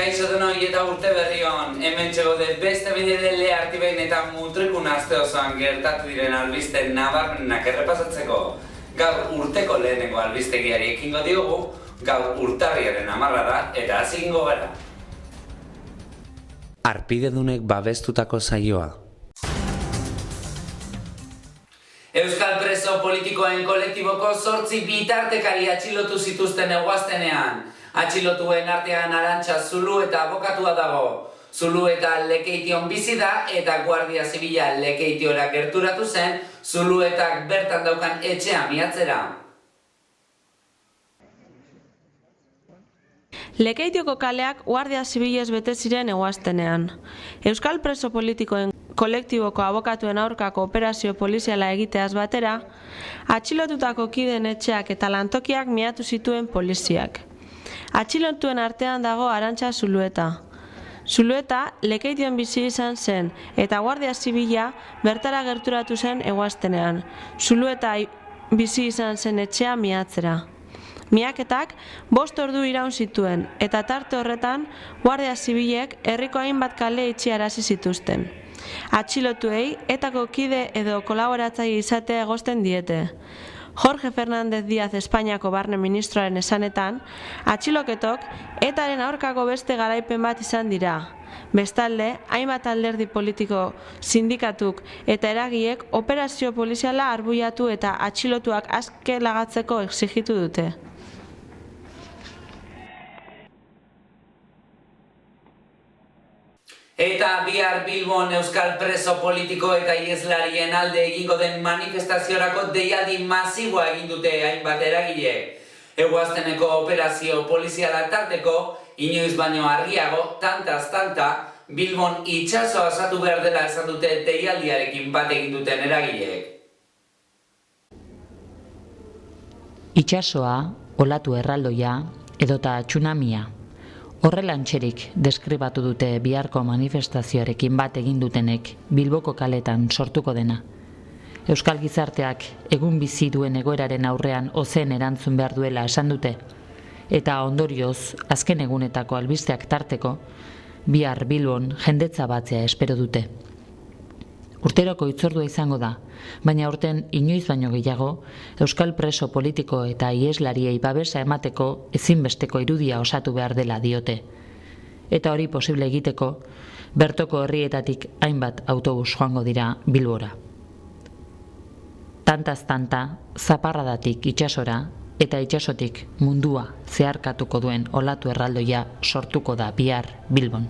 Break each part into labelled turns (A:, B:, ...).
A: Kaixo denoi eta urte berri hon, hemen txegode beste benedele artibein eta mutrikun aste osoan gertatu diren albiste nabarmenak errepasatzeko. Gaur urteko lehenengo albistegiari ekingo diogu, gaur urtarriaren 10 da eta hasi egingo gara. Arpidedunek babestutako saioa. Euskal preso politikoen kolektiboko 8 bitartekari atxilotu zituzten eguaztenean. Atxilotuen artean Arantxa Zulu eta abokatua dago. Zulu eta Lekeition bizi da eta Guardia Zibila Lekeitiora gerturatu zen, Zuluetak bertan daukan etxea miatzera.
B: Lekeitioko kaleak Guardia Zibilez bete ziren eguaztenean. Euskal preso politikoen kolektiboko abokatuen aurkako operazio poliziala egiteaz batera, atxilotutako kideen etxeak eta lantokiak miatu zituen poliziak. Atxilotuen artean dago Arantxa Zulueta. Zulueta Lekeition bizi izan zen eta Guardia Zibila bertara gerturatu zen eguaztenean. Zulueta bizi izan zen etxea miatzera. Miaketak 5 ordu iraun zituen eta tarte horretan Guardia Zibilek herriko hainbat kale itxiarazi zituzten. Atxilotuei etako kide edo kolaboratzaile izatea egozten diete. Jorge Fernández Díaz Espainiako barne ministroaren esanetan, atxiloketok etaren aurkako beste garaipen bat izan dira. Bestalde, hainbat alderdi politiko, sindikatuk eta eragiek operazio poliziala arbuiatu eta atxilotuak aske lagatzeko exigitu dute.
A: Eta bihar Bilbon euskal preso politiko eta iheslarien alde egingo den manifestaziorako deialdi masiboa egin dute hainbat eragile. Eguazteneko operazio poliziala tarteko, inoiz baino argiago, tantaz tanta, Bilbon itsasoa osatu behar dela esan dute deialdiarekin bat egin duten eragileek.
C: Itsasoa, olatu erraldoia edota tsunamia. Horrelantxerik deskribatu dute biharko manifestazioarekin bat egin dutenek Bilboko kaletan sortuko dena. Euskal gizarteak egun bizi duen egoeraren aurrean ozen erantzun behar duela esan dute, eta ondorioz azken egunetako albisteak tarteko, bihar Bilbon jendetza batzea espero dute. Urteroko hitzordua izango da, baina aurten inoiz baino gehiago, euskal preso politiko eta iheslariei babesa emateko ezinbesteko irudia osatu behar dela diote. Eta hori posible egiteko, bertoko herrietatik hainbat autobus joango dira Bilbora. Tantaz tanta, zaparradatik itsasora eta itsasotik mundua zeharkatuko duen olatu erraldoia sortuko da bihar Bilbon.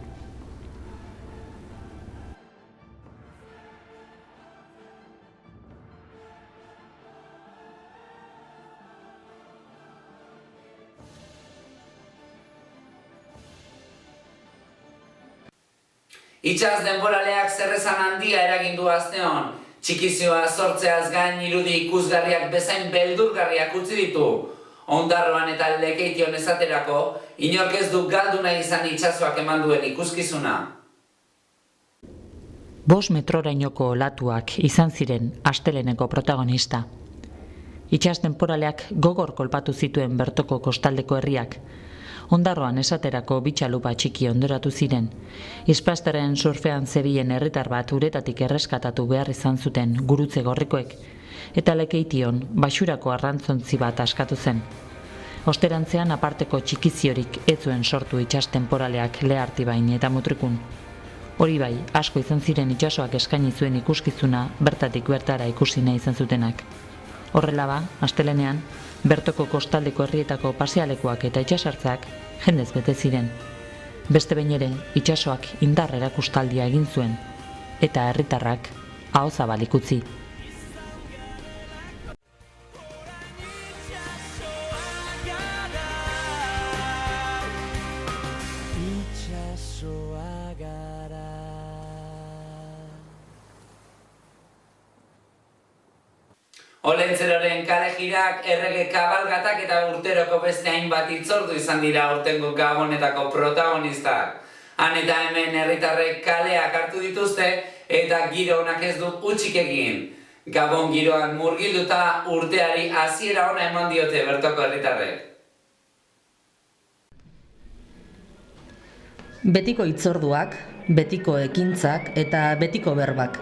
A: Itsas denboraleak zerrezan handia eragindu asteon, txikizioa sortzeaz gain irudi ikusgarriak bezain beldurgarriak utzi ditu. Ondarroan eta Lekeition esaterako, inork ez du galdu nahi izan itsasoak eman duen ikuskizuna.
C: 5 metrorainoko olatuak izan ziren asteleneko protagonista. Itsas temporaleak gogor kolpatu zituen bertoko kostaldeko herriak. Ondarroan esaterako bitxalupa txiki ondoratu ziren. Ispasteren surfean zebilen herritar bat uretatik erreskatatu behar izan zuten gurutze gorrikoek, eta Lekeition baxurako arrantzontzi bat askatu zen. Osterantzean aparteko txikiziorik ez zuen sortu itsas temporaleak Lehartibain eta Mutrikun. Hori bai, asko izan ziren itsasoak eskaini zuen ikuskizuna bertatik bertara ikusi nahi izan zutenak. Horrela ba, astelenean, bertoko kostaldeko herrietako pasealekuak eta itsasartzeak jendez bete ziren. Beste behin ere, itsasoak indar erakustaldia egin zuen, eta herritarrak ahozabalik utzi.
A: Olentzeroren kale jirak, errege kabalgatak eta urteroko beste hainbat hitzordu izan dira aurtengo Gabonetako protagonistak. Han eta hemen herritarrek kaleak hartu dituzte eta giro onak ez du hutsik egin. Gabon giroan murgilduta urteari hasiera ona eman diote bertoko herritarrek.
D: Betiko hitzorduak, betiko ekintzak eta betiko berbak.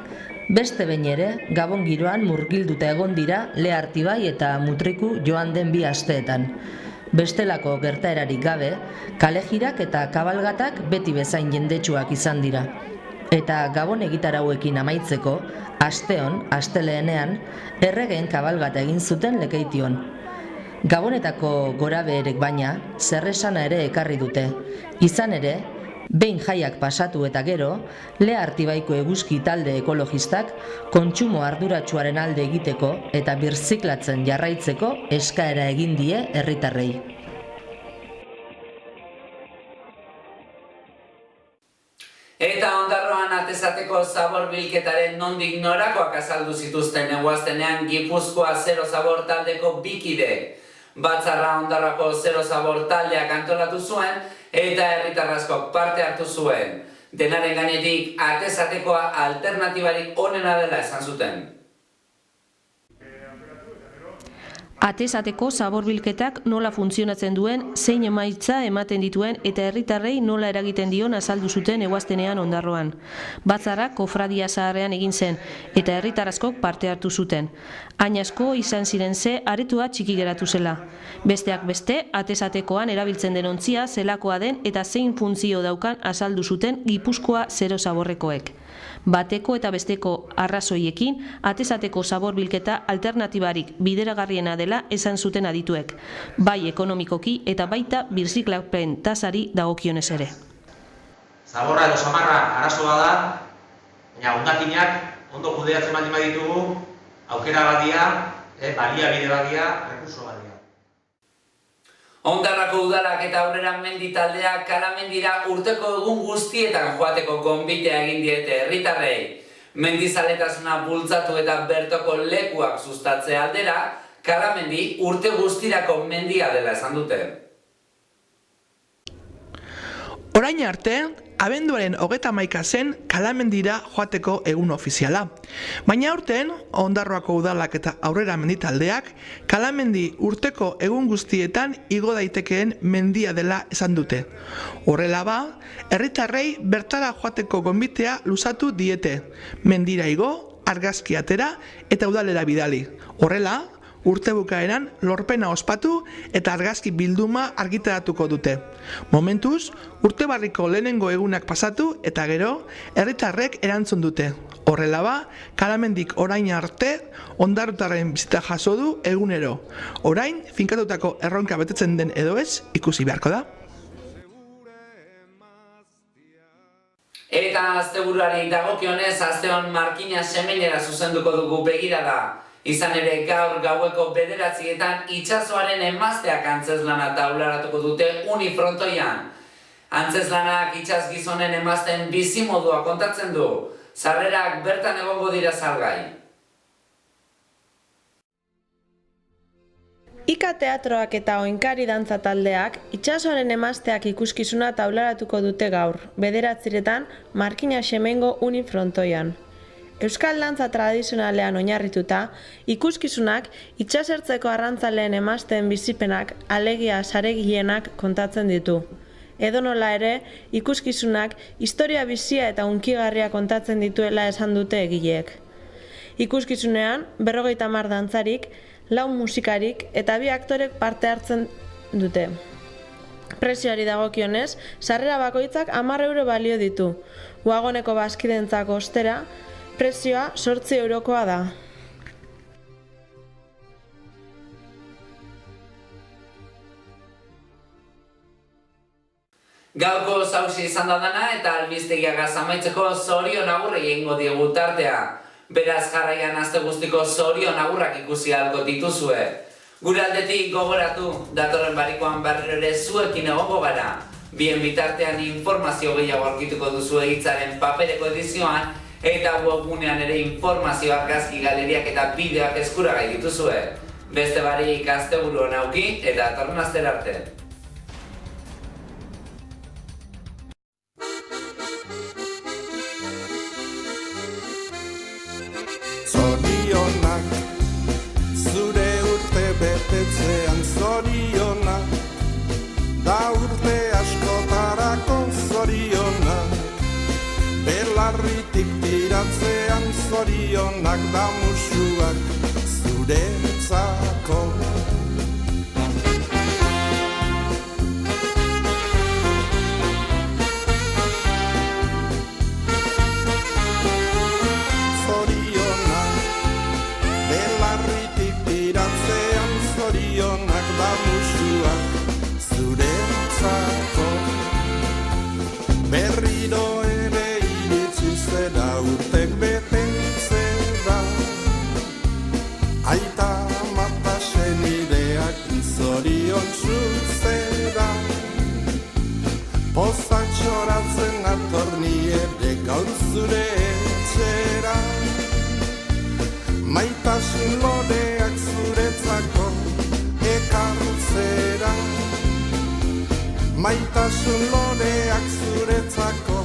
D: Beste behin ere, Gabon giroan murgilduta egon dira Lea Artibai eta Mutriku joan den 2 asteetan. Bestelako gertaerarik gabe, kalejirak eta kabalgatak beti bezain jendetsuak izan dira. Eta Gabon egitarauekin amaitzeko, asteon, asteleenean, erregeen kabalgata egin zuten Lekeition. Gabonetako gorabeherek baina, zerresana ere ekarri dute. Izan ere, behin jaiak pasatu eta gero, Lea Artibaiko eguzki talde ekologistak kontsumo arduratsuaren alde egiteko eta birziklatzen jarraitzeko eskaera egin die herritarrei.
A: Eta Ondarroan atezateko zabor bilketaren nondik norakoak azaldu zituzten eguaztenean Gipuzkoa Zero Zabor taldeko 2 kide. Batzarra Ondarroako Zero Zabor taldeak antolatu zuen eta herritar askok parte hartu zuen. Denaren gainetik atezatekoa alternatibarik onena dela esan zuten.
B: Atezateko zaborbilketak nola funtzionatzen duen, zein emaitza ematen dituen eta herritarrei nola eragiten dion azaldu zuten eguaztenean Ondarroan. Batzarra kofradia zaharrean egin zen eta herritar askok parte hartu zuten. Hain asko izan ziren ze aretua txiki geratu zela. Besteak beste, atezatekoan erabiltzen den ontzia zelakoa den eta zein funtzio daukan azaldu zuten Gipuzkoa Zero Zaborrekoek. Bateko eta besteko arrazoiekin, atezateko zaborbilketa alternatibarik bideragarriena dela esan zuten adituek, bai ekonomikoki eta baita birziklapen tasari dagokionez ere.
E: Zaborra edo samarra arazoa da, baina hondakinak ondo kudeatzen baldin baditugu, aukera badia, baliabide badia, rekurso badia.
A: Ondarrako udalak eta aurrera mendi taldeak Kalamendira urteko egun guztietan joateko gonbitea egin diete herritarrei. Mendizaletasuna bultzatu eta bertoko lekuak sustatzea aldera, Kalamendi urte guztirako mendia dela esan dute.
F: Orain arte, abenduaren 31 zen Kalamendira joateko egun ofiziala. Baina aurten, Ondarroako udalak eta aurrera menditaldeak, Kalamendi urteko egun guztietan igo daitekeen mendia dela esan dute. Horrela ba, herritarrei bertara joateko gonbitea luzatu diete. Mendira igo, argazki atera eta udalera bidali. Horrela, urte bukaeran lorpena ospatu eta argazki bilduma argitaratuko dute. Momentuz, urtebarriko lehenengo egunak pasatu eta gero, herritarrek erantzun dute. Horrela ba, Kalamendik orain arte, ondarrutarren bizita jaso du egunero. Orain, finkatutako erronka betetzen den edo ez, ikusi beharko da.
A: Eta asteburuari dagokionez, asteon Markina Semenera zuzenduko dugu begirada. Izan ere gaur gaueko 9:00etan itsasoaren emazteak antzeslana taularatuko dute Unifrontoian. Antzeslanak itsas gizonen emazten bizimodua kontatzen du. Sarrerak bertan egongo dira salgai.
B: Ika teatroak eta oinkari dantza taldeak itsasoaren emazteak ikuskizuna taularatuko dute gaur, 9:00etan Markina Semengo Unifrontoian. Euskal dantza tradizionalean oinarrituta, ikuskizunak itsasertzeko arrantzaleen emazteen bizipenak alegia saregienak kontatzen ditu. Edonola ere, ikuskizunak historia bizia eta hunkigarria kontatzen dituela esan dute egileek. Ikuskizunean, 50 dantzarik, 4 musikarik eta 2 aktorek parte hartzen dute. Prezioari dagokionez, sarrera bakoitzak 10 euro balio ditu. Uagoneko bazkidentzako ostera, prezioa 8 eurokoa da.
A: Gaurko zauzi izan da dana eta albistegiagaz amaitzeko zorion agurrei egingo diegu tartea. Beraz jarraian aste guztiko zorion agurrak ikusi ahalko dituzue. Gure aldetik gogoratu, datorren barikoan berriro ere zuekin egongo gara. Bien bitartean informazio gehiago aurkituko duzue hitzaren papereko edizioan, eta webgunean ere informazio argazki galeriak eta bideoak eskuragai dituzue. Beste barik asteburu on auki eta datorren astera arte.
G: Zorionak, zure urte betetzean zorionak, da urte askotarako zorionak. zorionak da musuak zuretzako. Zorionak, belarritik tiratzean, zorionak da musuak zuretzako. Berriro ere iritsi zera urtek betetzera, aita mata senideak zorion zuzera. Pozak txoratzen atorni ere gaur zure etxera, maitasun loreak zuretzako ekartzera. Maitasun loreak zuretzako